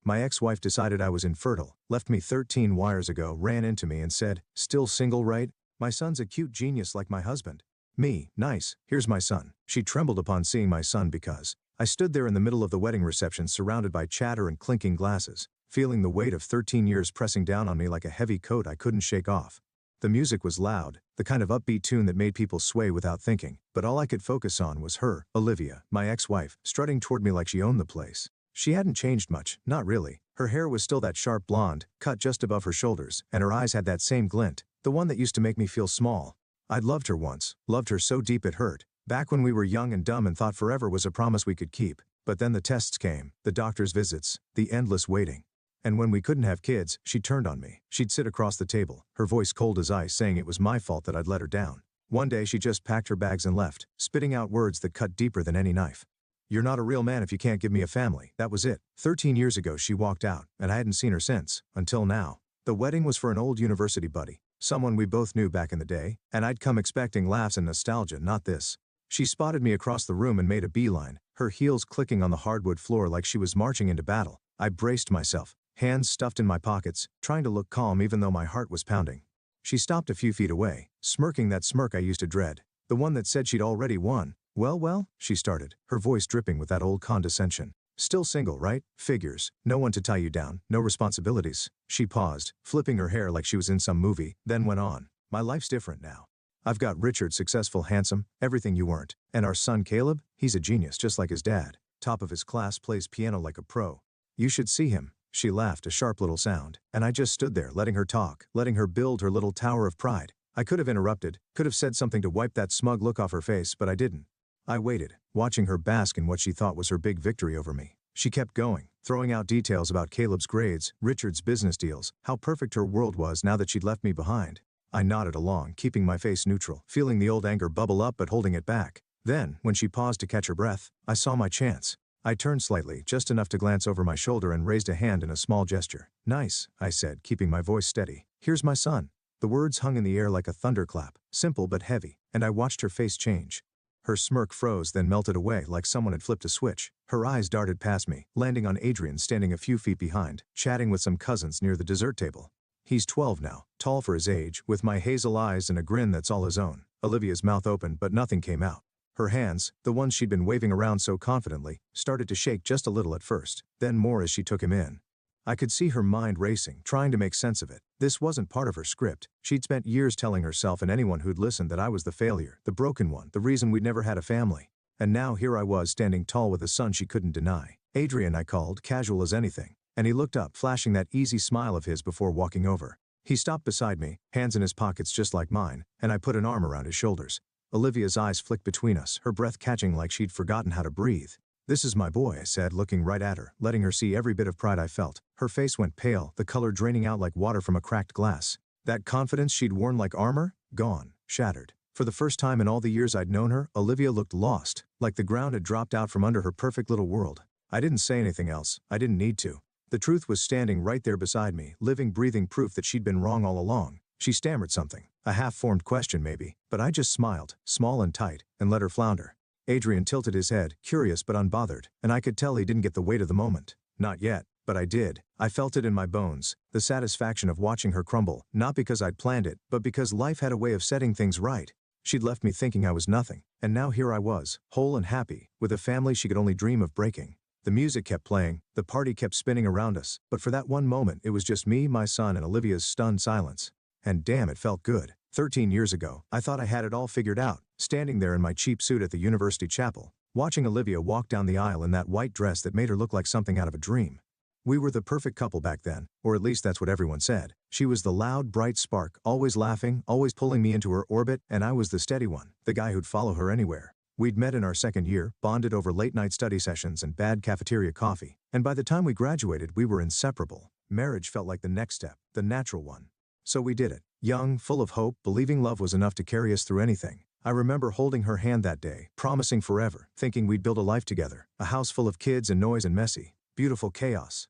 My ex-wife decided I was infertile, left me 13 wires ago, ran into me and said, "Still single, right? My son's a cute genius like my husband." Me, nice, here's my son. She trembled upon seeing my son because I stood there in the middle of the wedding reception surrounded by chatter and clinking glasses, feeling the weight of 13 years pressing down on me like a heavy coat I couldn't shake off. The music was loud, the kind of upbeat tune that made people sway without thinking, but all I could focus on was her, Olivia, my ex-wife, strutting toward me like she owned the place. She hadn't changed much, not really. Her hair was still that sharp blonde, cut just above her shoulders, and her eyes had that same glint, the one that used to make me feel small. I'd loved her once, loved her so deep it hurt, back when we were young and dumb and thought forever was a promise we could keep. But then the tests came, the doctor's visits, the endless waiting. And when we couldn't have kids, she turned on me. She'd sit across the table, her voice cold as ice, saying it was my fault that I'd let her down. One day she just packed her bags and left, spitting out words that cut deeper than any knife. "You're not a real man if you can't give me a family." That was it. 13 years ago she walked out, and I hadn't seen her since, until now. The wedding was for an old university buddy, someone we both knew back in the day, and I'd come expecting laughs and nostalgia, not this. She spotted me across the room and made a beeline, her heels clicking on the hardwood floor like she was marching into battle. I braced myself, hands stuffed in my pockets, trying to look calm even though my heart was pounding. She stopped a few feet away, smirking that smirk I used to dread, the one that said she'd already won. Well, she started, her voice dripping with that old condescension. "Still single, right? Figures. No one to tie you down, no responsibilities." She paused, flipping her hair like she was in some movie, then went on. "My life's different now. I've got Richard, successful, handsome, everything you weren't. And our son Caleb, he's a genius just like his dad. Top of his class, plays piano like a pro. You should see him." She laughed, a sharp little sound, and I just stood there letting her talk, letting her build her little tower of pride. I could have interrupted, could have said something to wipe that smug look off her face, but I didn't. I waited, watching her bask in what she thought was her big victory over me. She kept going, throwing out details about Caleb's grades, Richard's business deals, how perfect her world was now that she'd left me behind. I nodded along, keeping my face neutral, feeling the old anger bubble up but holding it back. Then, when she paused to catch her breath, I saw my chance. I turned slightly, just enough to glance over my shoulder, and raised a hand in a small gesture. "Nice," I said, keeping my voice steady. "Here's my son." The words hung in the air like a thunderclap, simple but heavy, and I watched her face change. Her smirk froze, then melted away like someone had flipped a switch. Her eyes darted past me, landing on Adrian standing a few feet behind, chatting with some cousins near the dessert table. He's 12 now, tall for his age, with my hazel eyes and a grin that's all his own. Olivia's mouth opened but nothing came out. Her hands, the ones she'd been waving around so confidently, started to shake just a little at first, then more as she took him in. I could see her mind racing, trying to make sense of it. This wasn't part of her script. She'd spent years telling herself and anyone who'd listened that I was the failure, the broken one, the reason we'd never had a family. And now here I was standing tall with a son she couldn't deny. "Adrian," I called, casual as anything, and he looked up, flashing that easy smile of his before walking over. He stopped beside me, hands in his pockets just like mine, and I put an arm around his shoulders. Olivia's eyes flicked between us, her breath catching like she'd forgotten how to breathe. "This is my boy," I said, looking right at her, letting her see every bit of pride I felt. Her face went pale, the color draining out like water from a cracked glass. That confidence she'd worn like armor? Gone, shattered. For the first time in all the years I'd known her, Olivia looked lost, like the ground had dropped out from under her perfect little world. I didn't say anything else. I didn't need to. The truth was standing right there beside me, living, breathing proof that she'd been wrong all along. She stammered something, a half-formed question maybe, but I just smiled, small and tight, and let her flounder. Adrian tilted his head, curious but unbothered, and I could tell he didn't get the weight of the moment. Not yet, but I did. I felt it in my bones, the satisfaction of watching her crumble, not because I'd planned it, but because life had a way of setting things right. She'd left me thinking I was nothing, and now here I was, whole and happy, with a family she could only dream of breaking. The music kept playing, the party kept spinning around us, but for that one moment it was just me, my son, and Olivia's stunned silence. And damn, it felt good. 13 years ago, I thought I had it all figured out, standing there in my cheap suit at the university chapel, watching Olivia walk down the aisle in that white dress that made her look like something out of a dream. We were the perfect couple back then, or at least that's what everyone said. She was the loud, bright spark, always laughing, always pulling me into her orbit, and I was the steady one, the guy who'd follow her anywhere. We'd met in our second year, bonded over late-night study sessions and bad cafeteria coffee, and by the time we graduated we were inseparable. Marriage felt like the next step, the natural one. So we did it. Young, full of hope, believing love was enough to carry us through anything. I remember holding her hand that day, promising forever, thinking we'd build a life together, a house full of kids and noise and messy, beautiful chaos.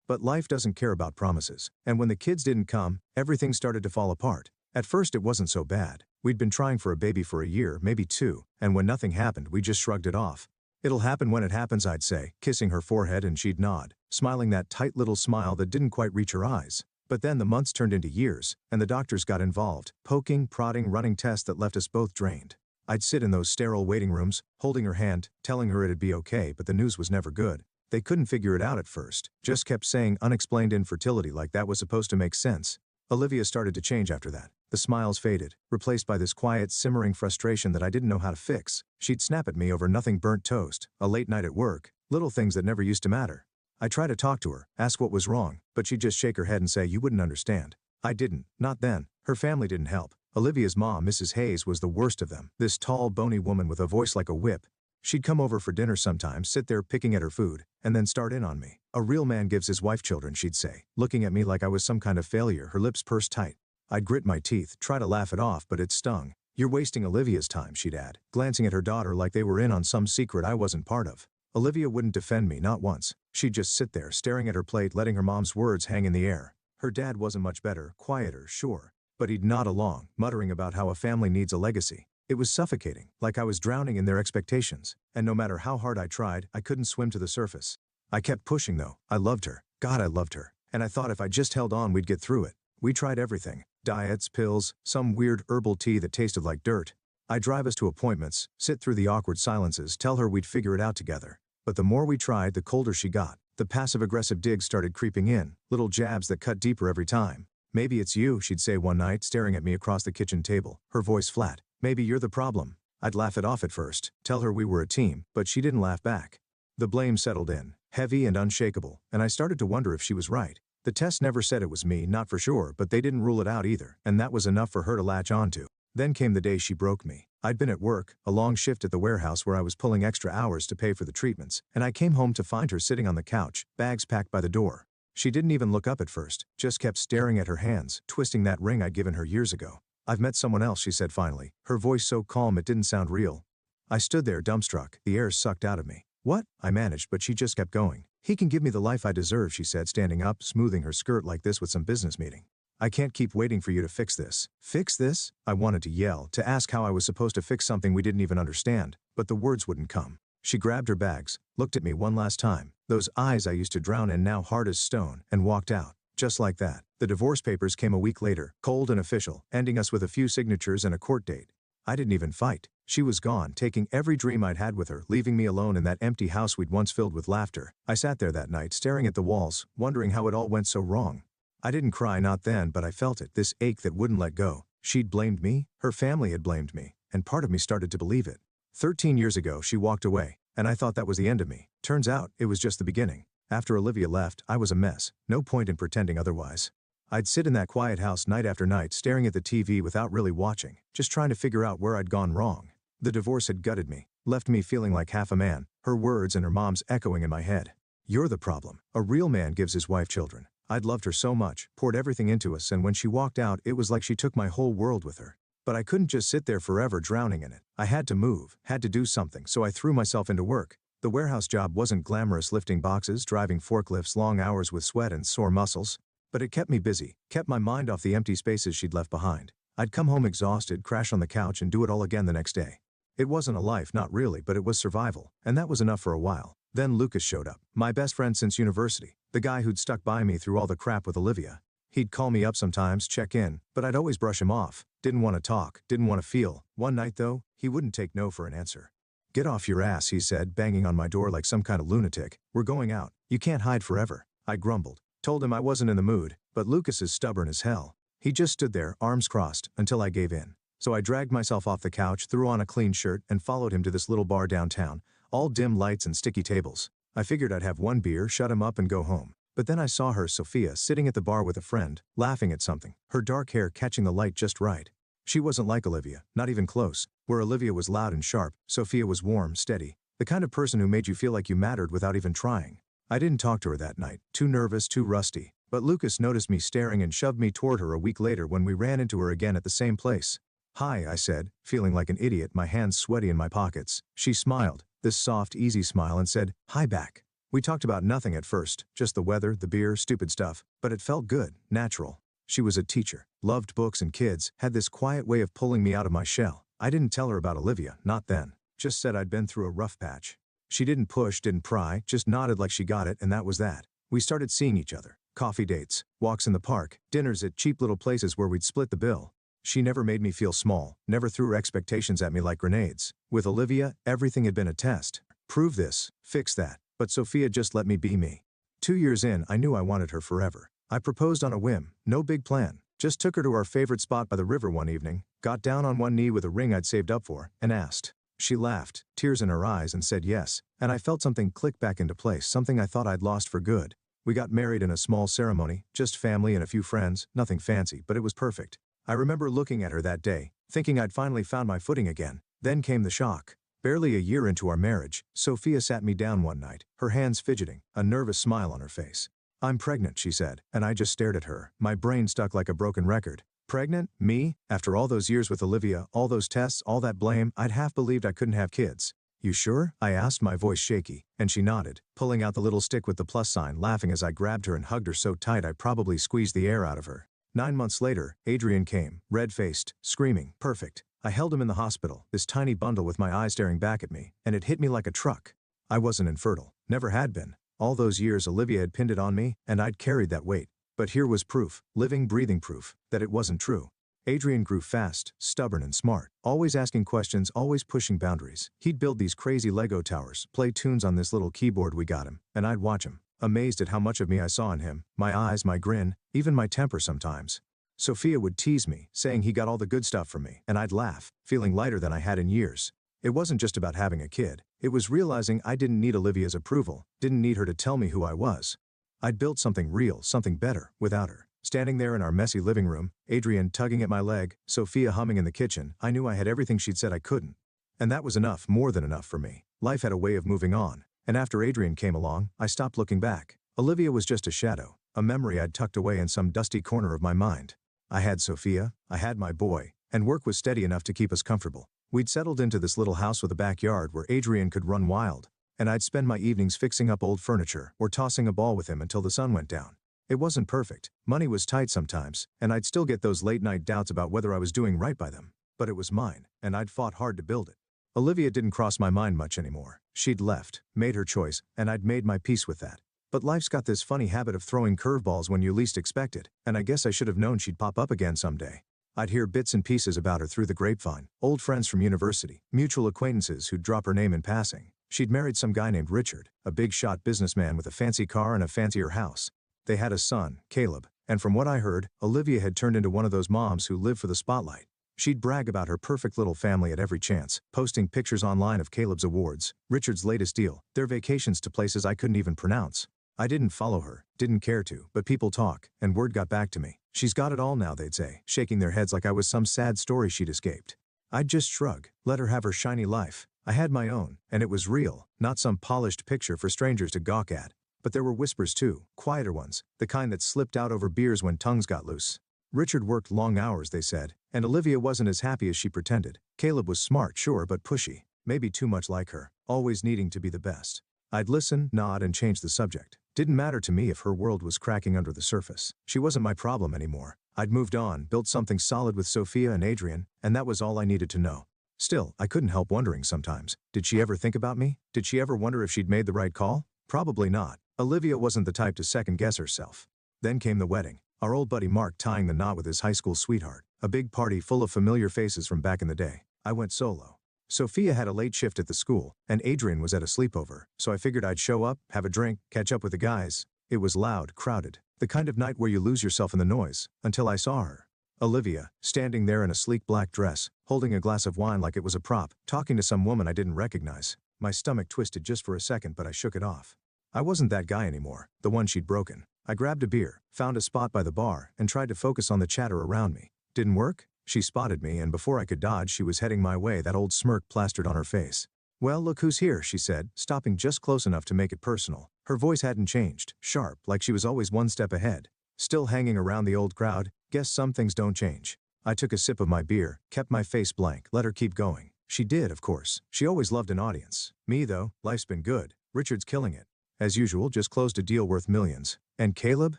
But life doesn't care about promises, and when the kids didn't come, everything started to fall apart. At first it wasn't so bad. We'd been trying for a baby for a year, maybe two, and when nothing happened we just shrugged it off. "It'll happen when it happens," I'd say, kissing her forehead, and she'd nod, smiling that tight little smile that didn't quite reach her eyes. But then the months turned into years, and the doctors got involved, poking, prodding, running tests that left us both drained. I'd sit in those sterile waiting rooms, holding her hand, telling her it'd be okay, but the news was never good. They couldn't figure it out at first, just kept saying unexplained infertility like that was supposed to make sense. Olivia started to change after that. The smiles faded, replaced by this quiet, simmering frustration that I didn't know how to fix. She'd snap at me over nothing: burnt toast, a late night at work, little things that never used to matter. I tried to talk to her, ask what was wrong, but she'd just shake her head and say, "You wouldn't understand." I didn't, not then. Her family didn't help. Olivia's mom, Mrs. Hayes, was the worst of them. This tall, bony woman with a voice like a whip. She'd come over for dinner sometimes, sit there picking at her food, and then start in on me. "A real man gives his wife children," she'd say, looking at me like I was some kind of failure, her lips pursed tight. I'd grit my teeth, try to laugh it off, but it stung. "You're wasting Olivia's time," she'd add, glancing at her daughter like they were in on some secret I wasn't part of. Olivia wouldn't defend me, not once. She'd just sit there, staring at her plate, letting her mom's words hang in the air. Her dad wasn't much better, quieter, sure, but he'd nod along, muttering about how a family needs a legacy. It was suffocating, like I was drowning in their expectations, and no matter how hard I tried, I couldn't swim to the surface. I kept pushing though. I loved her. God, I loved her. And I thought if I just held on, we'd get through it. We tried everything. Diets, pills, some weird herbal tea that tasted like dirt. I'd drive us to appointments, sit through the awkward silences, tell her we'd figure it out together. But the more we tried, the colder she got. The passive-aggressive digs started creeping in, little jabs that cut deeper every time. "Maybe it's you," she'd say one night, staring at me across the kitchen table, her voice flat. "Maybe you're the problem." I'd laugh it off at first, tell her we were a team, but she didn't laugh back. The blame settled in, heavy and unshakable, and I started to wonder if she was right. The test never said it was me, not for sure, but they didn't rule it out either, and that was enough for her to latch onto. Then came the day she broke me. I'd been at work, a long shift at the warehouse where I was pulling extra hours to pay for the treatments, and I came home to find her sitting on the couch, bags packed by the door. She didn't even look up at first, just kept staring at her hands, twisting that ring I'd given her years ago. "I've met someone else," she said finally, her voice so calm it didn't sound real. I stood there dumbstruck, the air sucked out of me. "What?" I managed, but she just kept going. "He can give me the life I deserve," she said, standing up, smoothing her skirt like this with some business meeting. "I can't keep waiting for you to fix this." "Fix this?" I wanted to yell, to ask how I was supposed to fix something we didn't even understand, but the words wouldn't come. She grabbed her bags, looked at me one last time, those eyes I used to drown in now hard as stone, and walked out. Just like that. The divorce papers came a week later, cold and official, ending us with a few signatures and a court date. I didn't even fight. She was gone, taking every dream I'd had with her, leaving me alone in that empty house we'd once filled with laughter. I sat there that night, staring at the walls, wondering how it all went so wrong. I didn't cry, not then, but I felt it, this ache that wouldn't let go. She'd blamed me, her family had blamed me, and part of me started to believe it. 13 years ago, she walked away, and I thought that was the end of me. Turns out, it was just the beginning. After Olivia left, I was a mess. No point in pretending otherwise. I'd sit in that quiet house night after night, staring at the TV without really watching, just trying to figure out where I'd gone wrong. The divorce had gutted me, left me feeling like half a man, her words and her mom's echoing in my head. "You're the problem. A real man gives his wife children." I'd loved her so much, poured everything into us, and when she walked out, it was like she took my whole world with her. But I couldn't just sit there forever drowning in it. I had to move, had to do something, so I threw myself into work. The warehouse job wasn't glamorous, lifting boxes, driving forklifts, long hours with sweat and sore muscles. But it kept me busy, kept my mind off the empty spaces she'd left behind. I'd come home exhausted, crash on the couch, and do it all again the next day. It wasn't a life, not really, but it was survival, and that was enough for a while. Then Lucas showed up, my best friend since university, the guy who'd stuck by me through all the crap with Olivia. He'd call me up sometimes, check in, but I'd always brush him off. Didn't want to talk, didn't want to feel. One night though, he wouldn't take no for an answer. "Get off your ass," he said, banging on my door like some kind of lunatic. "We're going out. You can't hide forever." I grumbled. Told him I wasn't in the mood, but Lucas is stubborn as hell. He just stood there, arms crossed, until I gave in. So I dragged myself off the couch, threw on a clean shirt, and followed him to this little bar downtown, all dim lights and sticky tables. I figured I'd have one beer, shut him up, and go home. But then I saw her, Sophia, sitting at the bar with a friend, laughing at something, her dark hair catching the light just right. She wasn't like Olivia, not even close. Where Olivia was loud and sharp, Sophia was warm, steady, the kind of person who made you feel like you mattered without even trying. I didn't talk to her that night, too nervous, too rusty, but Lucas noticed me staring and shoved me toward her a week later when we ran into her again at the same place. "Hi," I said, feeling like an idiot, my hands sweaty in my pockets. She smiled, this soft, easy smile, and said, "Hi back." We talked about nothing at first, just the weather, the beer, stupid stuff, but it felt good, natural. She was a teacher, loved books and kids, had this quiet way of pulling me out of my shell. I didn't tell her about Olivia, not then. Just said I'd been through a rough patch. She didn't push, didn't pry, just nodded like she got it, and that was that. We started seeing each other. Coffee dates, walks in the park, dinners at cheap little places where we'd split the bill. She never made me feel small, never threw her expectations at me like grenades. With Olivia, everything had been a test. Prove this, fix that. But Sophia just let me be me. 2 years in, I knew I wanted her forever. I proposed on a whim, no big plan. Just took her to our favorite spot by the river one evening, got down on one knee with a ring I'd saved up for, and asked. She laughed, tears in her eyes, and said yes, and I felt something click back into place, something I thought I'd lost for good. We got married in a small ceremony, just family and a few friends, nothing fancy, but it was perfect. I remember looking at her that day, thinking I'd finally found my footing again. Then came the shock. Barely a year into our marriage, Sophia sat me down one night, her hands fidgeting, a nervous smile on her face. "I'm pregnant," she said, and I just stared at her, my brain stuck like a broken record. Pregnant? Me? After all those years with Olivia, all those tests, all that blame, I'd half believed I couldn't have kids. "You sure?" I asked, my voice shaky, and she nodded, pulling out the little stick with the plus sign, laughing as I grabbed her and hugged her so tight I probably squeezed the air out of her. 9 months later, Adrian came, red-faced, screaming, perfect. I held him in the hospital, this tiny bundle with my eyes staring back at me, and it hit me like a truck. I wasn't infertile, never had been. All those years Olivia had pinned it on me, and I'd carried that weight. But here was proof, living, breathing proof, that it wasn't true. Adrian grew fast, stubborn and smart, always asking questions, always pushing boundaries. He'd build these crazy Lego towers, play tunes on this little keyboard we got him, and I'd watch him, amazed at how much of me I saw in him, my eyes, my grin, even my temper sometimes. Sophia would tease me, saying he got all the good stuff from me, and I'd laugh, feeling lighter than I had in years. It wasn't just about having a kid, it was realizing I didn't need Olivia's approval, didn't need her to tell me who I was. I'd built something real, something better, without her. Standing there in our messy living room, Adrian tugging at my leg, Sophia humming in the kitchen, I knew I had everything she'd said I couldn't. And that was enough, more than enough for me. Life had a way of moving on, and after Adrian came along, I stopped looking back. Olivia was just a shadow, a memory I'd tucked away in some dusty corner of my mind. I had Sophia, I had my boy, and work was steady enough to keep us comfortable. We'd settled into this little house with a backyard where Adrian could run wild, and I'd spend my evenings fixing up old furniture or tossing a ball with him until the sun went down. It wasn't perfect, money was tight sometimes, and I'd still get those late-night doubts about whether I was doing right by them. But it was mine, and I'd fought hard to build it. Olivia didn't cross my mind much anymore. She'd left, made her choice, and I'd made my peace with that. But life's got this funny habit of throwing curveballs when you least expect it, and I guess I should have known she'd pop up again someday. I'd hear bits and pieces about her through the grapevine, old friends from university, mutual acquaintances who'd drop her name in passing. She'd married some guy named Richard, a big-shot businessman with a fancy car and a fancier house. They had a son, Caleb, and from what I heard, Olivia had turned into one of those moms who live for the spotlight. She'd brag about her perfect little family at every chance, posting pictures online of Caleb's awards, Richard's latest deal, their vacations to places I couldn't even pronounce. I didn't follow her, didn't care to, but people talk, and word got back to me. "She's got it all now," they'd say, shaking their heads like I was some sad story she'd escaped. I'd just shrug, let her have her shiny life. I had my own, and it was real, not some polished picture for strangers to gawk at. But there were whispers too, quieter ones, the kind that slipped out over beers when tongues got loose. Richard worked long hours, they said, and Olivia wasn't as happy as she pretended. Caleb was smart, sure, but pushy, maybe too much like her, always needing to be the best. I'd listen, nod, and change the subject. Didn't matter to me if her world was cracking under the surface. She wasn't my problem anymore. I'd moved on, built something solid with Sophia and Adrian, and that was all I needed to know. Still, I couldn't help wondering sometimes, did she ever think about me? Did she ever wonder if she'd made the right call? Probably not. Olivia wasn't the type to second-guess herself. Then came the wedding. Our old buddy Mark tying the knot with his high school sweetheart. A big party full of familiar faces from back in the day. I went solo. Sophia had a late shift at the school, and Adrian was at a sleepover, so I figured I'd show up, have a drink, catch up with the guys. It was loud, crowded, the kind of night where you lose yourself in the noise, until I saw her. Olivia, standing there in a sleek black dress, holding a glass of wine like it was a prop, talking to some woman I didn't recognize. My stomach twisted just for a second, but I shook it off. I wasn't that guy anymore, the one she'd broken. I grabbed a beer, found a spot by the bar, and tried to focus on the chatter around me. Didn't work? She spotted me, and before I could dodge, she was heading my way, that old smirk plastered on her face. "Well, look who's here," she said, stopping just close enough to make it personal. Her voice hadn't changed, sharp, like she was always one step ahead. Still hanging around the old crowd, guess some things don't change. I took a sip of my beer, kept my face blank, let her keep going. She did, of course. She always loved an audience. Me, though, life's been good. Richard's killing it. As usual, just closed a deal worth millions. And Caleb?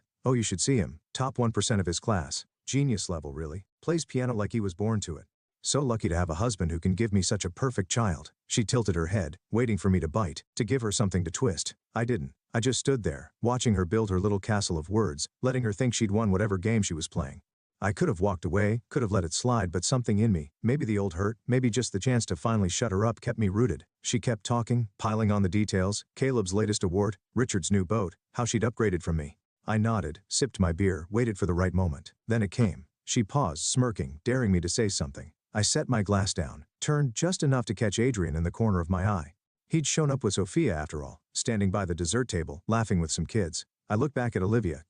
Oh, you should see him. Top 1% of his class. Genius level, really. Plays piano like he was born to it. So lucky to have a husband who can give me such a perfect child. She tilted her head, waiting for me to bite, to give her something to twist. I didn't. I just stood there, watching her build her little castle of words, letting her think she'd won whatever game she was playing. I could have walked away, could have let it slide, but something in me, maybe the old hurt, maybe just the chance to finally shut her up, kept me rooted. She kept talking, piling on the details, Caleb's latest award, Richard's new boat, how she'd upgraded from me. I nodded, sipped my beer, waited for the right moment. Then it came. She paused, smirking, daring me to say something. I set my glass down, turned just enough to catch Adrian in the corner of my eye. He'd shown up with Sophia after all, standing by the dessert table, laughing with some kids. I looked back at Olivia,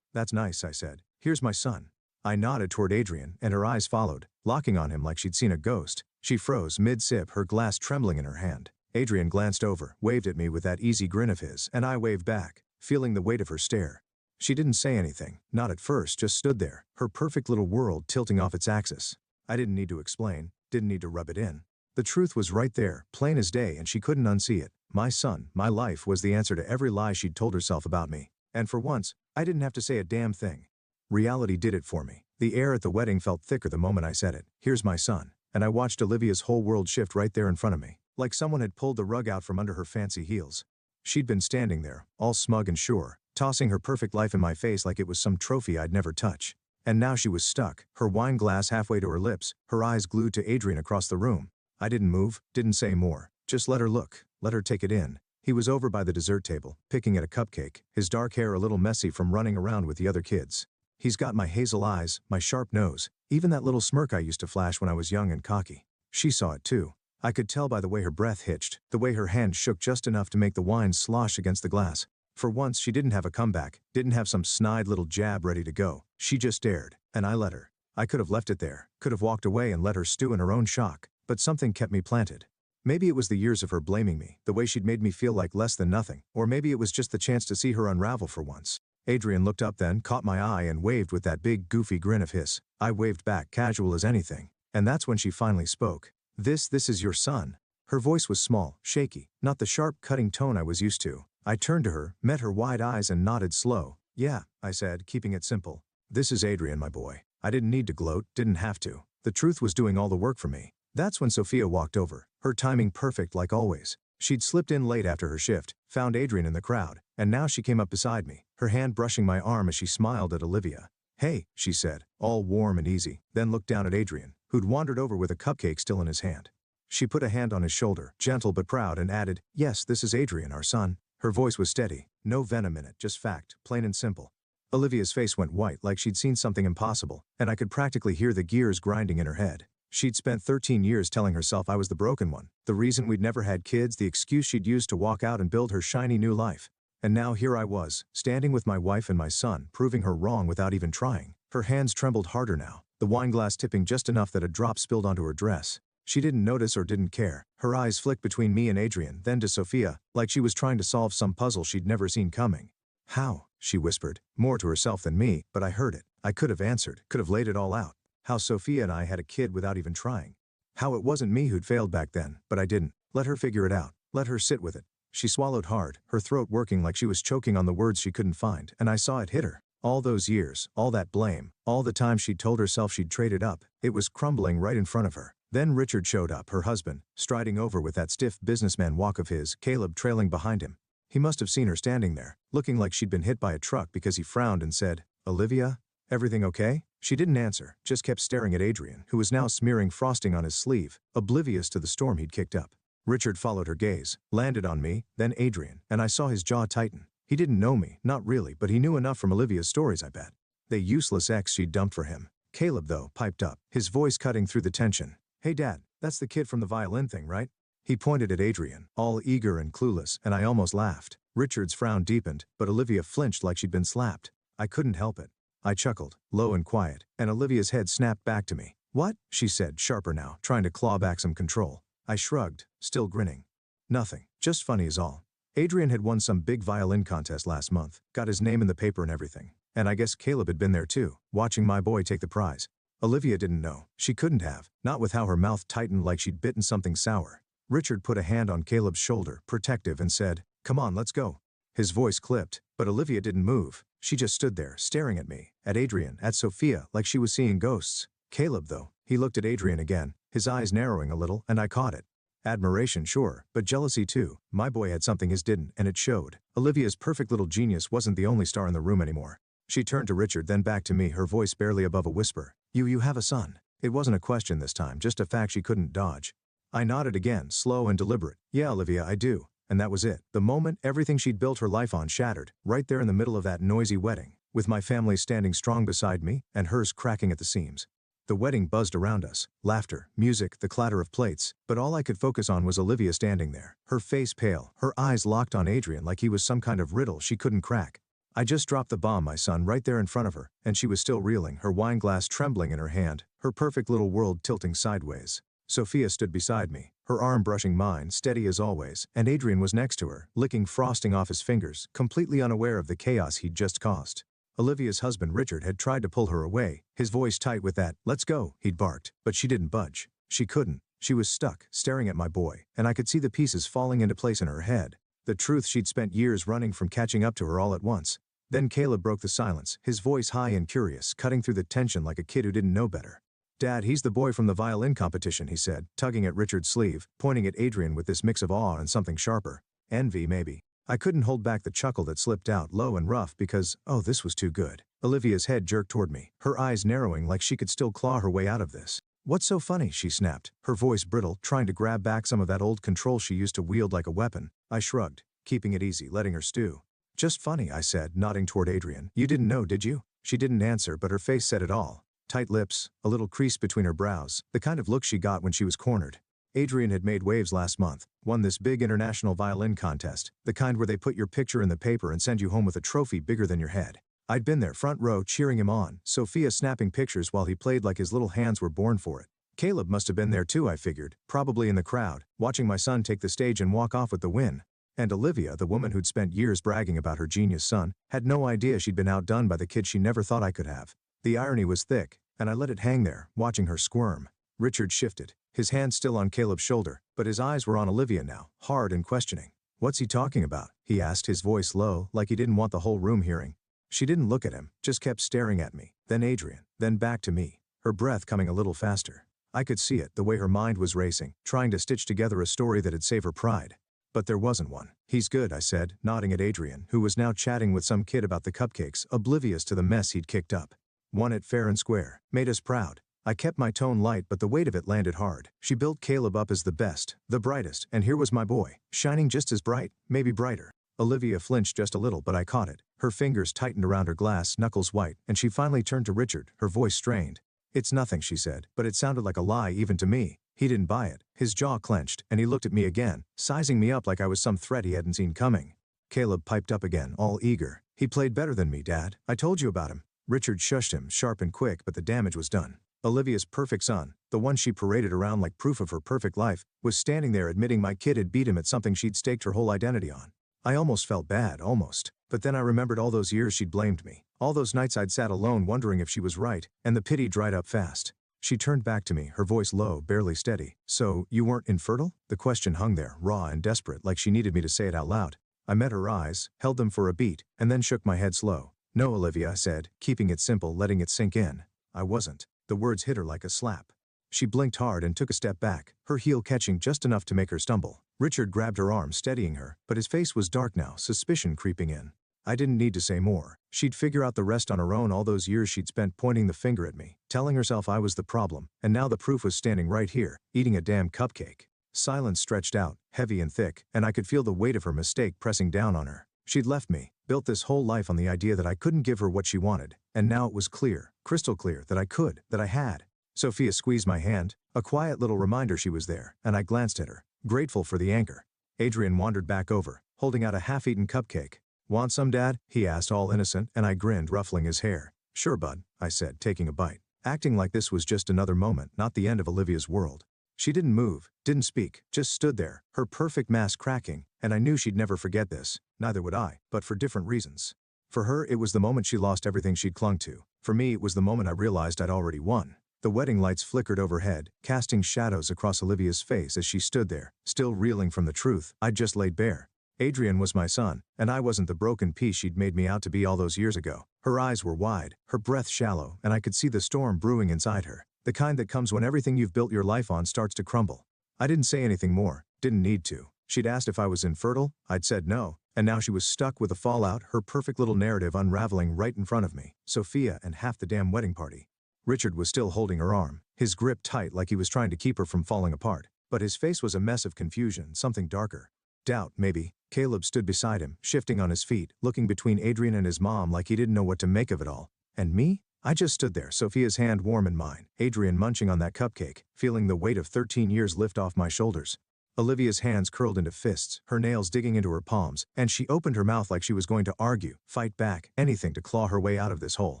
"That's nice," I said. "Here's my son." I nodded toward Adrian, and her eyes followed, locking on him like she'd seen a ghost. She froze mid-sip, her glass trembling in her hand. Adrian glanced over, waved at me with that easy grin of his, and I waved back, feeling the weight of her stare. She didn't say anything, not at first, just stood there, her perfect little world tilting off its axis. I didn't need to explain, didn't need to rub it in. The truth was right there, plain as day, and she couldn't unsee it. My son, my life, was the answer to every lie she'd told herself about me. And for once, I didn't have to say a damn thing. Reality did it for me. The air at the wedding felt thicker the moment I said it. "Here's my son." And I watched Olivia's whole world shift right there in front of me, like someone had pulled the rug out from under her fancy heels. She'd been standing there, all smug and sure, tossing her perfect life in my face like it was some trophy I'd never touch. And now she was stuck, her wine glass halfway to her lips, her eyes glued to Adrian across the room. I didn't move, didn't say more, just let her look, let her take it in. He was over by the dessert table, picking at a cupcake, his dark hair a little messy from running around with the other kids. He's got my hazel eyes, my sharp nose, even that little smirk I used to flash when I was young and cocky. She saw it too. I could tell by the way her breath hitched, the way her hand shook just enough to make the wine slosh against the glass. For once she didn't have a comeback, didn't have some snide little jab ready to go. She just stared, and I let her. I could have left it there, could have walked away and let her stew in her own shock, but something kept me planted. Maybe it was the years of her blaming me, the way she'd made me feel like less than nothing, or maybe it was just the chance to see her unravel for once. Adrian looked up then, caught my eye and waved with that big goofy grin of his. I waved back, casual as anything. And that's when she finally spoke. This is your son." Her voice was small, shaky, not the sharp, cutting tone I was used to. I turned to her, met her wide eyes and nodded slow. "Yeah," I said, keeping it simple. "This is Adrian, my boy." I didn't need to gloat, didn't have to. The truth was doing all the work for me. That's when Sophia walked over, her timing perfect like always. She'd slipped in late after her shift, found Adrian in the crowd, and now she came up beside me, her hand brushing my arm as she smiled at Olivia. "Hey," she said, all warm and easy, then looked down at Adrian, who'd wandered over with a cupcake still in his hand. She put a hand on his shoulder, gentle but proud, and added, "Yes, this is Adrian, our son." Her voice was steady, no venom in it, just fact, plain and simple. Olivia's face went white like she'd seen something impossible, and I could practically hear the gears grinding in her head. She'd spent 13 years telling herself I was the broken one, the reason we'd never had kids, the excuse she'd used to walk out and build her shiny new life. And now here I was, standing with my wife and my son, proving her wrong without even trying. Her hands trembled harder now, the wine glass tipping just enough that a drop spilled onto her dress. She didn't notice or didn't care. Her eyes flicked between me and Adrian, then to Sophia, like she was trying to solve some puzzle she'd never seen coming. "How?" she whispered, more to herself than me, but I heard it. I could have answered, could have laid it all out. How Sophia and I had a kid without even trying. How it wasn't me who'd failed back then, but I didn't. Let her figure it out. Let her sit with it. She swallowed hard, her throat working like she was choking on the words she couldn't find, and I saw it hit her. All those years, all that blame, all the time she'd told herself she'd traded up, it was crumbling right in front of her. Then Richard showed up, her husband, striding over with that stiff businessman walk of his, Caleb trailing behind him. He must have seen her standing there, looking like she'd been hit by a truck, because he frowned and said, "Olivia, everything okay?" She didn't answer, just kept staring at Adrian, who was now smearing frosting on his sleeve, oblivious to the storm he'd kicked up. Richard followed her gaze, landed on me, then Adrian, and I saw his jaw tighten. He didn't know me, not really, but he knew enough from Olivia's stories, I bet. The useless ex she'd dumped for him. Caleb, though, piped up, his voice cutting through the tension. "Hey Dad, that's the kid from the violin thing, right?" He pointed at Adrian, all eager and clueless, and I almost laughed. Richard's frown deepened, but Olivia flinched like she'd been slapped. I couldn't help it. I chuckled, low and quiet, and Olivia's head snapped back to me. "What?" she said, sharper now, trying to claw back some control. I shrugged, still grinning. "Nothing, just funny is all. Adrian had won some big violin contest last month, got his name in the paper and everything. And I guess Caleb had been there too, watching my boy take the prize. Olivia didn't know. She couldn't have, not with how her mouth tightened like she'd bitten something sour. Richard put a hand on Caleb's shoulder, protective, and said, "Come on, let's go." His voice clipped, but Olivia didn't move. She just stood there, staring at me, at Adrian, at Sophia, like she was seeing ghosts. Caleb though, he looked at Adrian again, his eyes narrowing a little, and I caught it. Admiration, sure, but jealousy too. My boy had something his didn't, and it showed. Olivia's perfect little genius wasn't the only star in the room anymore. She turned to Richard, then back to me, her voice barely above a whisper. You have a son. It wasn't a question this time, just a fact she couldn't dodge. I nodded again, slow and deliberate. Yeah, Olivia, I do. And that was it. The moment everything she'd built her life on shattered, right there in the middle of that noisy wedding, with my family standing strong beside me, and hers cracking at the seams. The wedding buzzed around us, laughter, music, the clatter of plates, but all I could focus on was Olivia standing there, her face pale, her eyes locked on Adrian like he was some kind of riddle she couldn't crack. I just dropped the bomb, my son, right there in front of her, and she was still reeling, her wine glass trembling in her hand, her perfect little world tilting sideways. Sophia stood beside me, her arm brushing mine, steady as always, and Adrian was next to her, licking frosting off his fingers, completely unaware of the chaos he'd just caused. Olivia's husband Richard had tried to pull her away, his voice tight with that, "Let's go," he'd barked, but she didn't budge. She couldn't. She was stuck, staring at my boy, and I could see the pieces falling into place in her head. The truth she'd spent years running from catching up to her all at once. Then Caleb broke the silence, his voice high and curious, cutting through the tension like a kid who didn't know better. "Dad, he's the boy from the violin competition," he said, tugging at Richard's sleeve, pointing at Adrian with this mix of awe and something sharper. Envy, maybe. I couldn't hold back the chuckle that slipped out low and rough because, oh, this was too good. Olivia's head jerked toward me, her eyes narrowing like she could still claw her way out of this. "What's so funny?" she snapped, her voice brittle, trying to grab back some of that old control she used to wield like a weapon. I shrugged, keeping it easy, letting her stew. "Just funny," I said, nodding toward Adrian. "You didn't know, did you?" She didn't answer, but her face said it all. Tight lips, a little crease between her brows, the kind of look she got when she was cornered. Adrian had made waves last month, won this big international violin contest, the kind where they put your picture in the paper and send you home with a trophy bigger than your head. I'd been there, front row, cheering him on, Sophia snapping pictures while he played like his little hands were born for it. Caleb must have been there too, I figured, probably in the crowd, watching my son take the stage and walk off with the win. And Olivia, the woman who'd spent years bragging about her genius son, had no idea she'd been outdone by the kid she never thought I could have. The irony was thick, and I let it hang there, watching her squirm. Richard shifted, his hand still on Caleb's shoulder, but his eyes were on Olivia now, hard and questioning. "What's he talking about?" he asked, his voice low, like he didn't want the whole room hearing. She didn't look at him, just kept staring at me, then Adrian, then back to me, her breath coming a little faster. I could see it, the way her mind was racing, trying to stitch together a story that'd save her pride. But there wasn't one. "He's good," I said, nodding at Adrian, who was now chatting with some kid about the cupcakes, oblivious to the mess he'd kicked up. "Won it fair and square. Made us proud." I kept my tone light, but the weight of it landed hard. She built Caleb up as the best, the brightest, and here was my boy, shining just as bright, maybe brighter. Olivia flinched just a little, but I caught it. Her fingers tightened around her glass, knuckles white, and she finally turned to Richard, her voice strained. "It's nothing," she said, but it sounded like a lie even to me. He didn't buy it. His jaw clenched, and he looked at me again, sizing me up like I was some threat he hadn't seen coming. Caleb piped up again, all eager. "He played better than me, Dad. I told you about him." Richard shushed him, sharp and quick, but the damage was done. Olivia's perfect son, the one she paraded around like proof of her perfect life, was standing there admitting my kid had beat him at something she'd staked her whole identity on. I almost felt bad, almost. But then I remembered all those years she'd blamed me, all those nights I'd sat alone wondering if she was right, and the pity dried up fast. She turned back to me, her voice low, barely steady. "So, you weren't infertile?" The question hung there, raw and desperate, like she needed me to say it out loud. I met her eyes, held them for a beat, and then shook my head slow. "No, Olivia," I said, keeping it simple, letting it sink in. "I wasn't." The words hit her like a slap. She blinked hard and took a step back, her heel catching just enough to make her stumble. Richard grabbed her arm, steadying her, but his face was dark now, suspicion creeping in. I didn't need to say more. She'd figure out the rest on her own, all those years she'd spent pointing the finger at me, telling herself I was the problem, and now the proof was standing right here, eating a damn cupcake. Silence stretched out, heavy and thick, and I could feel the weight of her mistake pressing down on her. She'd left me, built this whole life on the idea that I couldn't give her what she wanted, and now it was clear, crystal clear, that I could, that I had. Sophia squeezed my hand, a quiet little reminder she was there, and I glanced at her, grateful for the anchor. Adrian wandered back over, holding out a half-eaten cupcake. "Want some, Dad?" he asked, all innocent, and I grinned, ruffling his hair. "Sure, bud," I said, taking a bite, acting like this was just another moment, not the end of Olivia's world. She didn't move, didn't speak, just stood there, her perfect mask cracking, and I knew she'd never forget this. Neither would I, but for different reasons. For her, it was the moment she lost everything she'd clung to. For me, it was the moment I realized I'd already won. The wedding lights flickered overhead, casting shadows across Olivia's face as she stood there, still reeling from the truth I'd just laid bare. Adrian was my son, and I wasn't the broken piece she'd made me out to be all those years ago. Her eyes were wide, her breath shallow, and I could see the storm brewing inside her. The kind that comes when everything you've built your life on starts to crumble. I didn't say anything more, didn't need to. She'd asked if I was infertile, I'd said no, and now she was stuck with the fallout, her perfect little narrative unraveling right in front of me. Sophia and half the damn wedding party. Richard was still holding her arm, his grip tight like he was trying to keep her from falling apart. But his face was a mess of confusion, something darker. Doubt, maybe. Caleb stood beside him, shifting on his feet, looking between Adrian and his mom like he didn't know what to make of it all. And me? I just stood there, Sophia's hand warm in mine, Adrian munching on that cupcake, feeling the weight of 13 years lift off my shoulders. Olivia's hands curled into fists, her nails digging into her palms, and she opened her mouth like she was going to argue, fight back, anything to claw her way out of this hole.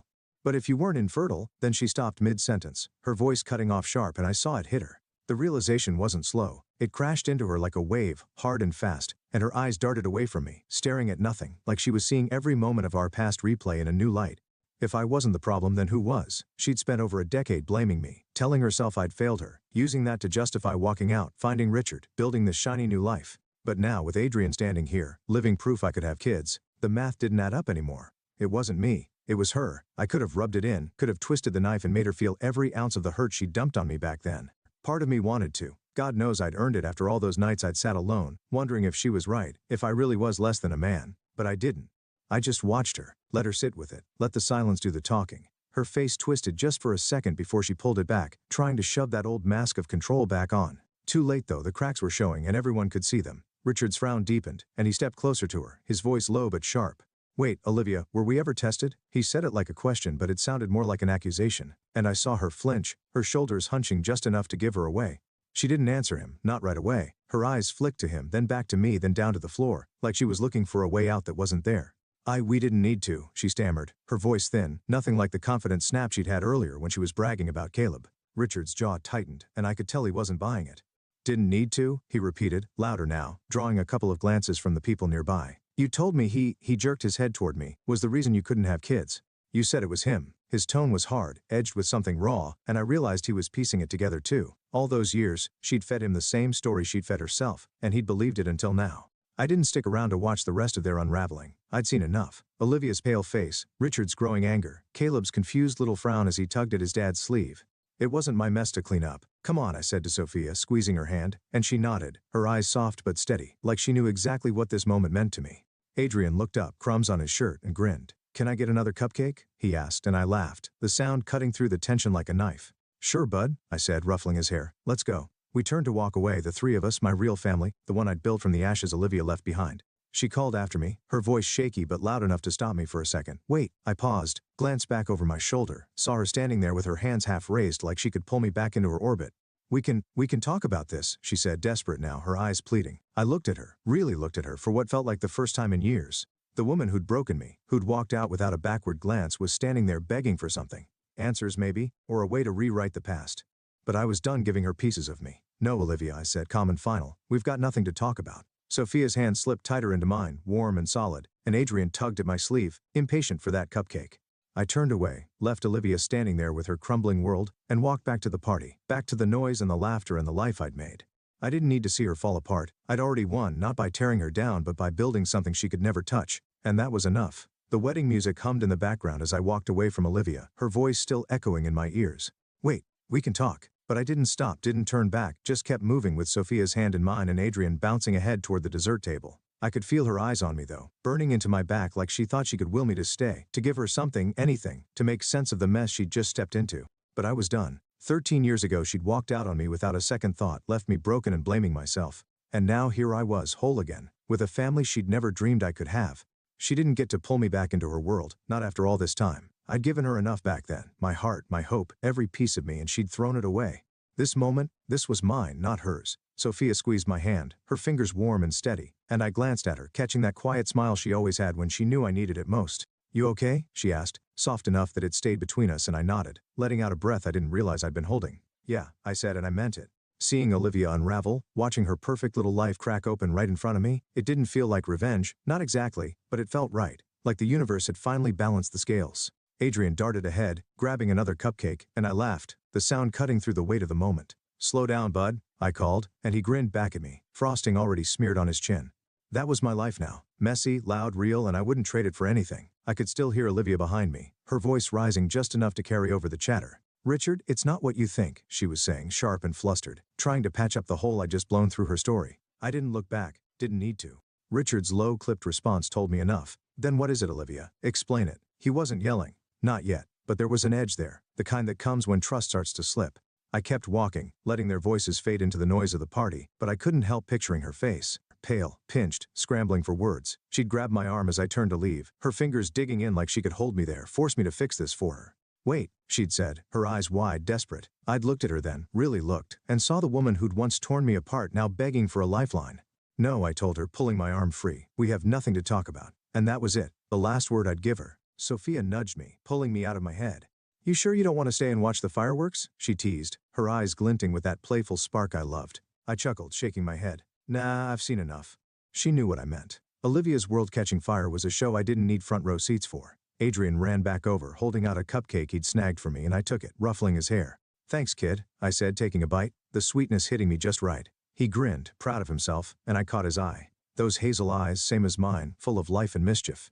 But if you weren't infertile, then she stopped mid-sentence, her voice cutting off sharp, and I saw it hit her. The realization wasn't slow. It crashed into her like a wave, hard and fast, and her eyes darted away from me, staring at nothing, like she was seeing every moment of our past replay in a new light. If I wasn't the problem, then who was? She'd spent over a decade blaming me, telling herself I'd failed her, using that to justify walking out, finding Richard, building this shiny new life. But now, with Adrian standing here, living proof I could have kids, the math didn't add up anymore. It wasn't me. It was her. I could have rubbed it in, could have twisted the knife and made her feel every ounce of the hurt she dumped on me back then. Part of me wanted to. God knows I'd earned it after all those nights I'd sat alone, wondering if she was right, if I really was less than a man. But I didn't. I just watched her, let her sit with it, let the silence do the talking. Her face twisted just for a second before she pulled it back, trying to shove that old mask of control back on. Too late though, the cracks were showing and everyone could see them. Richard's frown deepened, and he stepped closer to her, his voice low but sharp. "Wait, Olivia, were we ever tested?" He said it like a question, but it sounded more like an accusation, and I saw her flinch, her shoulders hunching just enough to give her away. She didn't answer him, not right away. Her eyes flicked to him, then back to me, then down to the floor, like she was looking for a way out that wasn't there. We didn't need to," she stammered, her voice thin, nothing like the confident snap she'd had earlier when she was bragging about Caleb. Richard's jaw tightened, and I could tell he wasn't buying it. "Didn't need to?" he repeated, louder now, drawing a couple of glances from the people nearby. "You told me he jerked his head toward me, was the reason you couldn't have kids. You said it was him." His tone was hard, edged with something raw, and I realized he was piecing it together too. All those years, she'd fed him the same story she'd fed herself, and he'd believed it until now. I didn't stick around to watch the rest of their unraveling. I'd seen enough. Olivia's pale face, Richard's growing anger, Caleb's confused little frown as he tugged at his dad's sleeve. It wasn't my mess to clean up. "Come on," I said to Sophia, squeezing her hand, and she nodded, her eyes soft but steady, like she knew exactly what this moment meant to me. Adrian looked up, crumbs on his shirt, and grinned. "Can I get another cupcake?" he asked, and I laughed, the sound cutting through the tension like a knife. "Sure, bud," I said, ruffling his hair. "Let's go." We turned to walk away, the three of us, my real family, the one I'd built from the ashes Olivia left behind. She called after me, her voice shaky but loud enough to stop me for a second. "Wait." I paused, glanced back over my shoulder, saw her standing there with her hands half raised like she could pull me back into her orbit. We can talk about this," she said, desperate now, her eyes pleading. I looked at her, really looked at her for what felt like the first time in years. The woman who'd broken me, who'd walked out without a backward glance, was standing there begging for something. Answers maybe, or a way to rewrite the past. But I was done giving her pieces of me. "No, Olivia," I said, calm and final. "We've got nothing to talk about." Sophia's hand slipped tighter into mine, warm and solid, and Adrian tugged at my sleeve, impatient for that cupcake. I turned away, left Olivia standing there with her crumbling world, and walked back to the party, back to the noise and the laughter and the life I'd made. I didn't need to see her fall apart. I'd already won, not by tearing her down but by building something she could never touch, and that was enough. The wedding music hummed in the background as I walked away from Olivia, her voice still echoing in my ears. "Wait, we can talk." But I didn't stop, didn't turn back, just kept moving with Sophia's hand in mine and Adrian bouncing ahead toward the dessert table. I could feel her eyes on me though, burning into my back like she thought she could will me to stay, to give her something, anything, to make sense of the mess she'd just stepped into. But I was done. 13 years ago she'd walked out on me without a second thought, left me broken and blaming myself. And now here I was, whole again, with a family she'd never dreamed I could have. She didn't get to pull me back into her world, not after all this time. I'd given her enough back then, my heart, my hope, every piece of me, and she'd thrown it away. This moment, this was mine, not hers. Sophia squeezed my hand, her fingers warm and steady, and I glanced at her, catching that quiet smile she always had when she knew I needed it most. "You okay?" she asked, soft enough that it stayed between us, and I nodded, letting out a breath I didn't realize I'd been holding. "Yeah," I said, and I meant it. Seeing Olivia unravel, watching her perfect little life crack open right in front of me, it didn't feel like revenge, not exactly, but it felt right, like the universe had finally balanced the scales. Adrian darted ahead, grabbing another cupcake, and I laughed, the sound cutting through the weight of the moment. "Slow down, bud," I called, and he grinned back at me, frosting already smeared on his chin. That was my life now. Messy, loud, real, and I wouldn't trade it for anything. I could still hear Olivia behind me, her voice rising just enough to carry over the chatter. Richard, it's not what you think, she was saying, sharp and flustered, trying to patch up the hole I'd just blown through her story. I didn't look back, didn't need to. Richard's low, clipped response told me enough. Then what is it, Olivia? Explain it. He wasn't yelling. Not yet, but there was an edge there, the kind that comes when trust starts to slip. I kept walking, letting their voices fade into the noise of the party, but I couldn't help picturing her face. Pale, pinched, scrambling for words. She'd grab my arm as I turned to leave, her fingers digging in like she could hold me there, force me to fix this for her. Wait, she'd said, her eyes wide, desperate. I'd looked at her then, really looked, and saw the woman who'd once torn me apart now begging for a lifeline. No, I told her, pulling my arm free. We have nothing to talk about. And that was it, the last word I'd give her. Sophia nudged me, pulling me out of my head. You sure you don't want to stay and watch the fireworks? She teased, her eyes glinting with that playful spark I loved. I chuckled, shaking my head. Nah, I've seen enough. She knew what I meant. Olivia's World Catching Fire was a show I didn't need front row seats for. Adrian ran back over, holding out a cupcake he'd snagged for me, and I took it, ruffling his hair. Thanks, kid, I said, taking a bite, the sweetness hitting me just right. He grinned, proud of himself, and I caught his eye. Those hazel eyes, same as mine, full of life and mischief.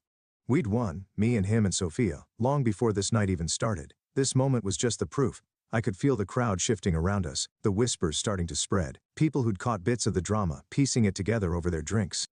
We'd won, me and him and Sophia, long before this night even started. This moment was just the proof. I could feel the crowd shifting around us, the whispers starting to spread, people who'd caught bits of the drama, piecing it together over their drinks.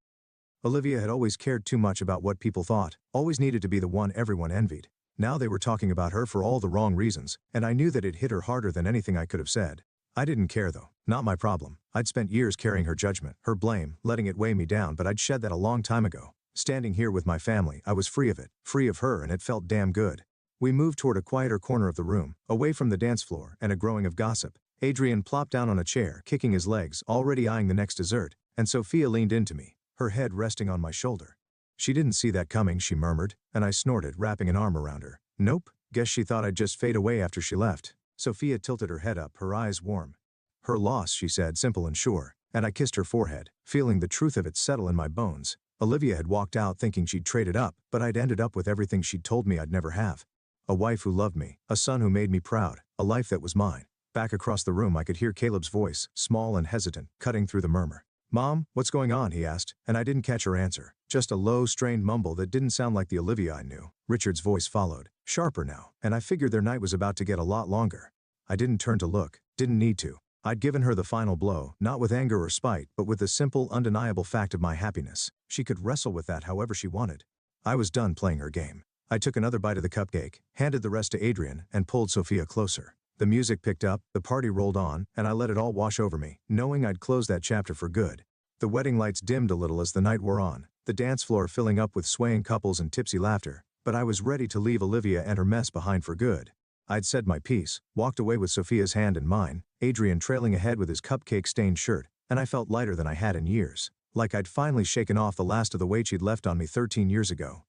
Olivia had always cared too much about what people thought, always needed to be the one everyone envied. Now they were talking about her for all the wrong reasons, and I knew that it hit her harder than anything I could have said. I didn't care though, not my problem. I'd spent years carrying her judgment, her blame, letting it weigh me down, but I'd shed that a long time ago. Standing here with my family, I was free of it, free of her, and it felt damn good. We moved toward a quieter corner of the room, away from the dance floor and a growing of gossip. Adrian plopped down on a chair, kicking his legs, already eyeing the next dessert, and Sophia leaned into me, her head resting on my shoulder. She didn't see that coming, she murmured, and I snorted, wrapping an arm around her. Nope, guess she thought I'd just fade away after she left. Sophia tilted her head up, her eyes warm. Her loss, she said, simple and sure, and I kissed her forehead, feeling the truth of it settle in my bones. Olivia had walked out thinking she'd traded up, but I'd ended up with everything she'd told me I'd never have. A wife who loved me, a son who made me proud, a life that was mine. Back across the room I could hear Caleb's voice, small and hesitant, cutting through the murmur. Mom, what's going on, he asked, and I didn't catch her answer. Just a low, strained mumble that didn't sound like the Olivia I knew. Richard's voice followed, sharper now, and I figured their night was about to get a lot longer. I didn't turn to look, didn't need to. I'd given her the final blow, not with anger or spite, but with the simple, undeniable fact of my happiness. She could wrestle with that however she wanted. I was done playing her game. I took another bite of the cupcake, handed the rest to Adrian, and pulled Sophia closer. The music picked up, the party rolled on, and I let it all wash over me, knowing I'd closed that chapter for good. The wedding lights dimmed a little as the night wore on, the dance floor filling up with swaying couples and tipsy laughter, but I was ready to leave Olivia and her mess behind for good. I'd said my piece, walked away with Sophia's hand in mine, Adrian trailing ahead with his cupcake-stained shirt, and I felt lighter than I had in years, like I'd finally shaken off the last of the weight she'd left on me 13 years ago.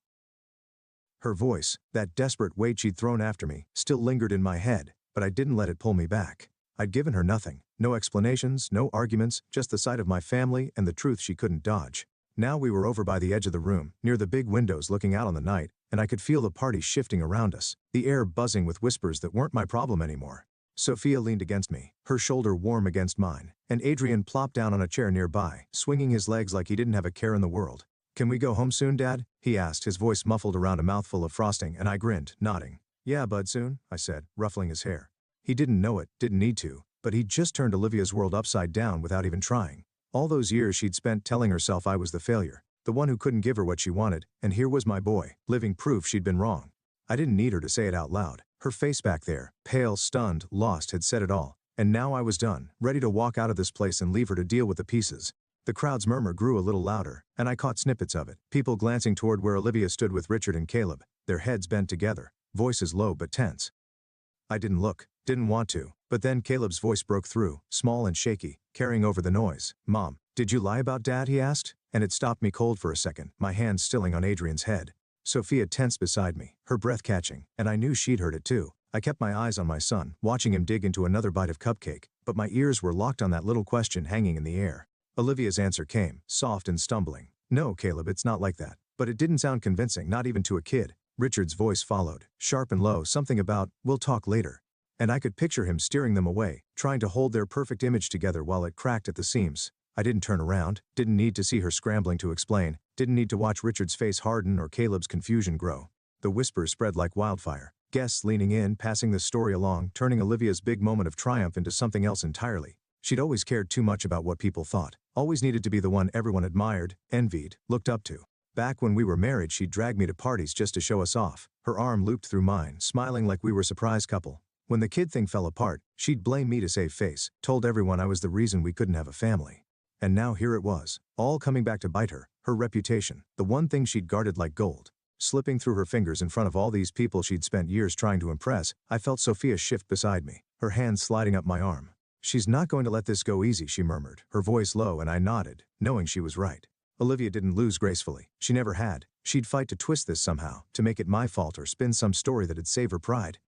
Her voice, that desperate weight she'd thrown after me, still lingered in my head, but I didn't let it pull me back. I'd given her nothing, no explanations, no arguments, just the sight of my family and the truth she couldn't dodge. Now we were over by the edge of the room, near the big windows looking out on the night, and I could feel the party shifting around us, the air buzzing with whispers that weren't my problem anymore. Sophia leaned against me, her shoulder warm against mine, and Adrian plopped down on a chair nearby, swinging his legs like he didn't have a care in the world. Can we go home soon, Dad? He asked, his voice muffled around a mouthful of frosting, and I grinned, nodding. Yeah, bud, soon, I said, ruffling his hair. He didn't know it, didn't need to, but he'd just turned Olivia's world upside down without even trying. All those years she'd spent telling herself I was the failure, the one who couldn't give her what she wanted, and here was my boy, living proof she'd been wrong. I didn't need her to say it out loud. Her face back there, pale, stunned, lost, had said it all, and now I was done, ready to walk out of this place and leave her to deal with the pieces. The crowd's murmur grew a little louder, and I caught snippets of it, people glancing toward where Olivia stood with Richard and Caleb, their heads bent together, voices low but tense. I didn't look, didn't want to, but then Caleb's voice broke through, small and shaky, carrying over the noise. Mom, did you lie about Dad, he asked, and it stopped me cold for a second, my hands stilling on Adrian's head. Sophia tensed beside me, her breath catching, and I knew she'd heard it too. I kept my eyes on my son, watching him dig into another bite of cupcake, but my ears were locked on that little question hanging in the air. Olivia's answer came, soft and stumbling. No, Caleb, it's not like that. But it didn't sound convincing, not even to a kid. Richard's voice followed, sharp and low, something about, we'll talk later. And I could picture him steering them away, trying to hold their perfect image together while it cracked at the seams. I didn't turn around, didn't need to see her scrambling to explain, didn't need to watch Richard's face harden or Caleb's confusion grow. The whispers spread like wildfire, Guests leaning in, passing the story along, turning Olivia's big moment of triumph into something else entirely. She'd always cared too much about what people thought, always needed to be the one everyone admired, envied, looked up to. Back when we were married, she'd drag me to parties just to show us off, her arm looped through mine, smiling like we were a surprise couple. When the kid thing fell apart, she'd blame me to save face, told everyone I was the reason we couldn't have a family. And now here it was, all coming back to bite her, her reputation, the one thing she'd guarded like gold. Slipping through her fingers in front of all these people she'd spent years trying to impress, I felt Sophia shift beside me, her hand sliding up my arm. "She's not going to let this go easy," she murmured, her voice low, and I nodded, knowing she was right. Olivia didn't lose gracefully. She never had. She'd fight to twist this somehow, to make it my fault or spin some story that'd save her pride.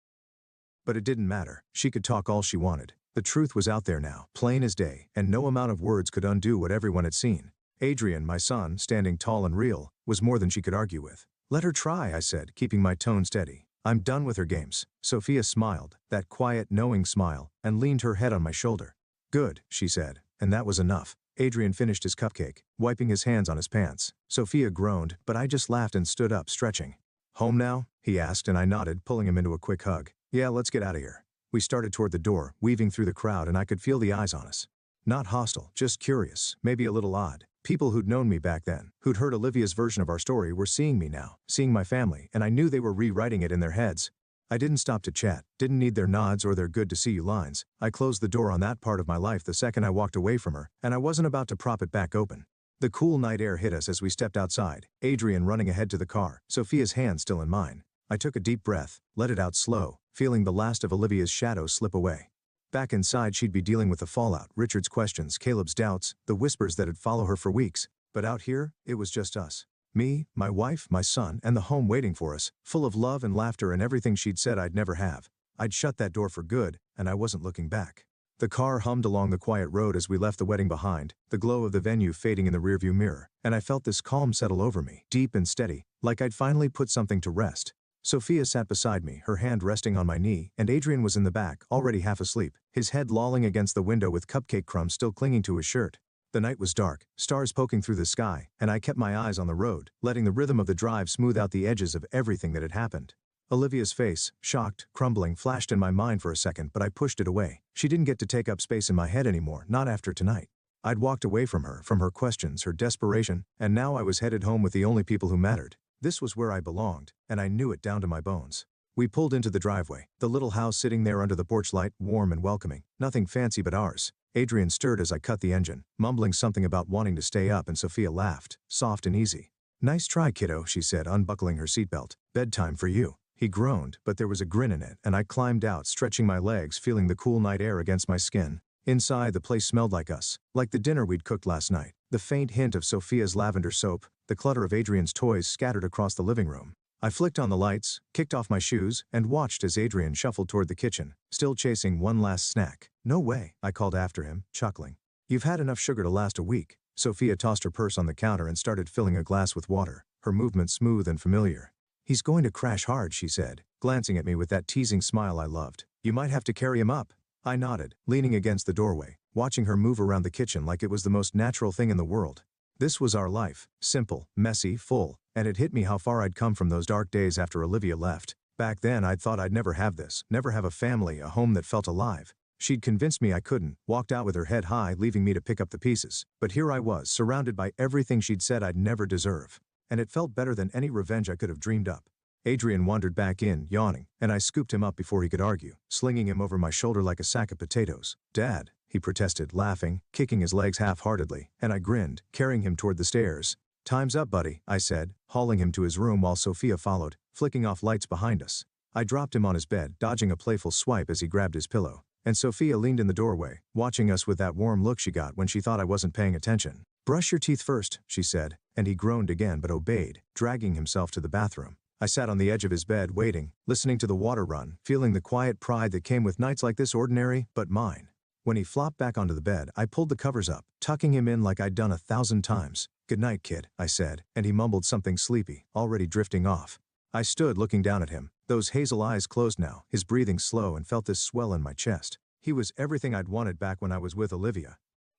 But it didn't matter. She could talk all she wanted. The truth was out there now, plain as day, and no amount of words could undo what everyone had seen. Adrian, my son, standing tall and real, was more than she could argue with. "Let her try," I said, keeping my tone steady. "I'm done with her games." Sophia smiled, that quiet, knowing smile, and leaned her head on my shoulder. "Good," she said, and that was enough. Adrian finished his cupcake, wiping his hands on his pants. Sophia groaned, but I just laughed and stood up, stretching. "Home now?" he asked, and I nodded, pulling him into a quick hug. "Yeah, let's get out of here." We started toward the door, weaving through the crowd, and I could feel the eyes on us. Not hostile, just curious, maybe a little odd. People who'd known me back then, who'd heard Olivia's version of our story, were seeing me now, seeing my family, and I knew they were rewriting it in their heads. I didn't stop to chat, didn't need their nods or their good-to-see-you lines. I closed the door on that part of my life the second I walked away from her, and I wasn't about to prop it back open. The cool night air hit us as we stepped outside, Adrian running ahead to the car, Sophia's hand still in mine. I took a deep breath, let it out slow, feeling the last of Olivia's shadows slip away. Back inside, she'd be dealing with the fallout, Richard's questions, Caleb's doubts, the whispers that'd follow her for weeks. But out here, it was just us. Me, my wife, my son, and the home waiting for us, full of love and laughter and everything she'd said I'd never have. I'd shut that door for good, and I wasn't looking back. The car hummed along the quiet road as we left the wedding behind, the glow of the venue fading in the rearview mirror, and I felt this calm settle over me, deep and steady, like I'd finally put something to rest. Sophia sat beside me, her hand resting on my knee, and Adrian was in the back, already half asleep, his head lolling against the window with cupcake crumbs still clinging to his shirt. The night was dark, stars poking through the sky, and I kept my eyes on the road, letting the rhythm of the drive smooth out the edges of everything that had happened. Olivia's face, shocked, crumbling, flashed in my mind for a second, but I pushed it away. She didn't get to take up space in my head anymore, not after tonight. I'd walked away from her questions, her desperation, and now I was headed home with the only people who mattered. This was where I belonged, and I knew it down to my bones. We pulled into the driveway, the little house sitting there under the porch light, warm and welcoming, nothing fancy but ours. Adrian stirred as I cut the engine, mumbling something about wanting to stay up, and Sophia laughed, soft and easy. "Nice try, kiddo," she said, unbuckling her seatbelt. "Bedtime for you." He groaned, but there was a grin in it, and I climbed out, stretching my legs, feeling the cool night air against my skin. Inside, the place smelled like us, like the dinner we'd cooked last night. The faint hint of Sophia's lavender soap, the clutter of Adrian's toys scattered across the living room. I flicked on the lights, kicked off my shoes, and watched as Adrian shuffled toward the kitchen, still chasing one last snack. "No way," I called after him, chuckling. "You've had enough sugar to last a week." Sophia tossed her purse on the counter and started filling a glass with water, her movement smooth and familiar. "He's going to crash hard," she said, glancing at me with that teasing smile I loved. "You might have to carry him up." I nodded, leaning against the doorway, watching her move around the kitchen like it was the most natural thing in the world. This was our life, simple, messy, full, and it hit me how far I'd come from those dark days after Olivia left. Back then I'd thought I'd never have this, never have a family, a home that felt alive. She'd convinced me I couldn't, walked out with her head high, leaving me to pick up the pieces. But here I was, surrounded by everything she'd said I'd never deserve. And it felt better than any revenge I could have dreamed up. Adrian wandered back in, yawning, and I scooped him up before he could argue, slinging him over my shoulder like a sack of potatoes. "Dad," he protested, laughing, kicking his legs half-heartedly, and I grinned, carrying him toward the stairs. "Time's up, buddy," I said, hauling him to his room while Sophia followed, flicking off lights behind us. I dropped him on his bed, dodging a playful swipe as he grabbed his pillow, and Sophia leaned in the doorway, watching us with that warm look she got when she thought I wasn't paying attention. "Brush your teeth first," she said, and he groaned again but obeyed, dragging himself to the bathroom. I sat on the edge of his bed waiting, listening to the water run, feeling the quiet pride that came with nights like this, ordinary, but mine. When he flopped back onto the bed, I pulled the covers up, tucking him in like I'd done 1,000 times. "Good night, kid," I said, and he mumbled something sleepy, already drifting off. I stood looking down at him, those hazel eyes closed now, his breathing slow, and felt this swell in my chest. He was everything I'd wanted back when I was with Olivia.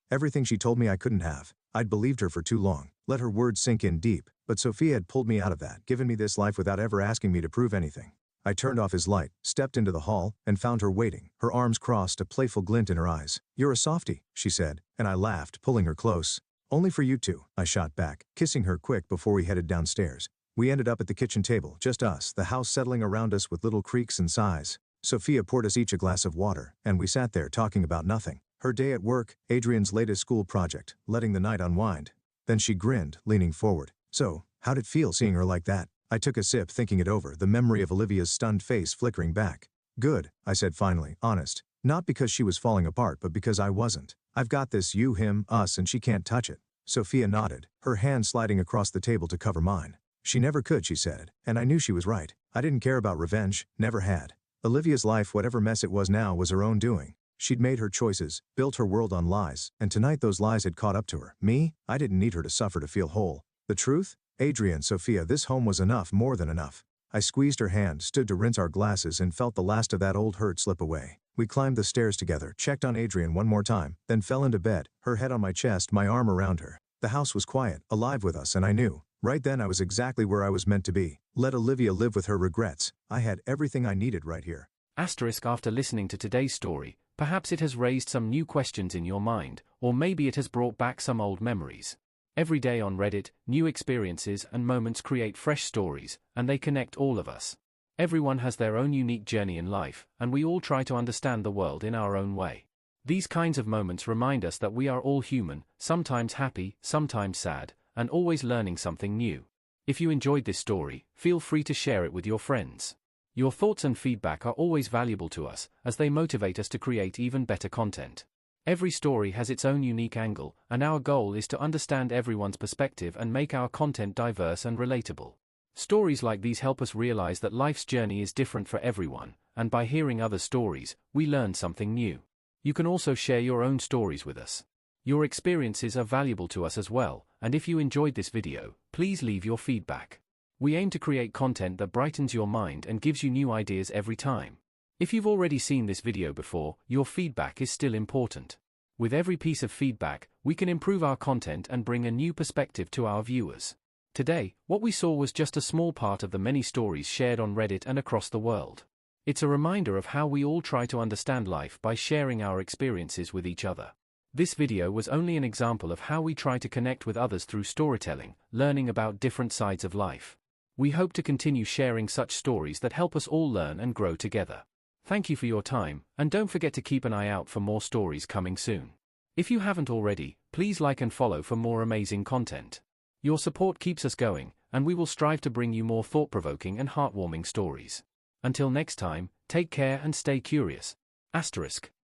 Everything she told me I couldn't have. I'd believed her for too long, let her words sink in deep, but Sophia had pulled me out of that, given me this life without ever asking me to prove anything. I turned off his light, stepped into the hall, and found her waiting, her arms crossed, a playful glint in her eyes. "You're a softie," she said, and I laughed, pulling her close. "Only for you two," I shot back, kissing her quick before we headed downstairs. We ended up at the kitchen table, just us, the house settling around us with little creaks and sighs. Sophia poured us each a glass of water, and we sat there talking about nothing. Her day at work, Adrian's latest school project, letting the night unwind. Then she grinned, leaning forward. "So, how'd it feel seeing her like that?" I took a sip, thinking it over, the memory of Olivia's stunned face flickering back. "Good," I said finally, honest. Not because she was falling apart, but because I wasn't. "I've got this you, him, us, and she can't touch it." Sophia nodded, her hand sliding across the table to cover mine. "She never could," she said, and I knew she was right. I didn't care about revenge, never had. Olivia's life, whatever mess it was now, was her own doing. She'd made her choices, built her world on lies, and tonight those lies had caught up to her. Me? I didn't need her to suffer to feel whole. The truth? Adrian, Sophia, this home was enough, more than enough. I squeezed her hand, stood to rinse our glasses, and felt the last of that old hurt slip away. We climbed the stairs together, checked on Adrian one more time, then fell into bed, her head on my chest, my arm around her. The house was quiet, alive with us, and I knew. Right then I was exactly where I was meant to be. Let Olivia live with her regrets. I had everything I needed right here. After listening to today's story, perhaps it has raised some new questions in your mind, or maybe it has brought back some old memories. Every day on Reddit, new experiences and moments create fresh stories, and they connect all of us. Everyone has their own unique journey in life, and we all try to understand the world in our own way. These kinds of moments remind us that we are all human, sometimes happy, sometimes sad, and always learning something new. If you enjoyed this story, feel free to share it with your friends. Your thoughts and feedback are always valuable to us, as they motivate us to create even better content. Every story has its own unique angle, and our goal is to understand everyone's perspective and make our content diverse and relatable. Stories like these help us realize that life's journey is different for everyone, and by hearing other stories, we learn something new. You can also share your own stories with us. Your experiences are valuable to us as well, and if you enjoyed this video, please leave your feedback. We aim to create content that brightens your mind and gives you new ideas every time. If you've already seen this video before, your feedback is still important. With every piece of feedback, we can improve our content and bring a new perspective to our viewers. Today, what we saw was just a small part of the many stories shared on Reddit and across the world. It's a reminder of how we all try to understand life by sharing our experiences with each other. This video was only an example of how we try to connect with others through storytelling, learning about different sides of life. We hope to continue sharing such stories that help us all learn and grow together. Thank you for your time, and don't forget to keep an eye out for more stories coming soon. If you haven't already, please like and follow for more amazing content. Your support keeps us going, and we will strive to bring you more thought-provoking and heartwarming stories. Until next time, take care and stay curious. **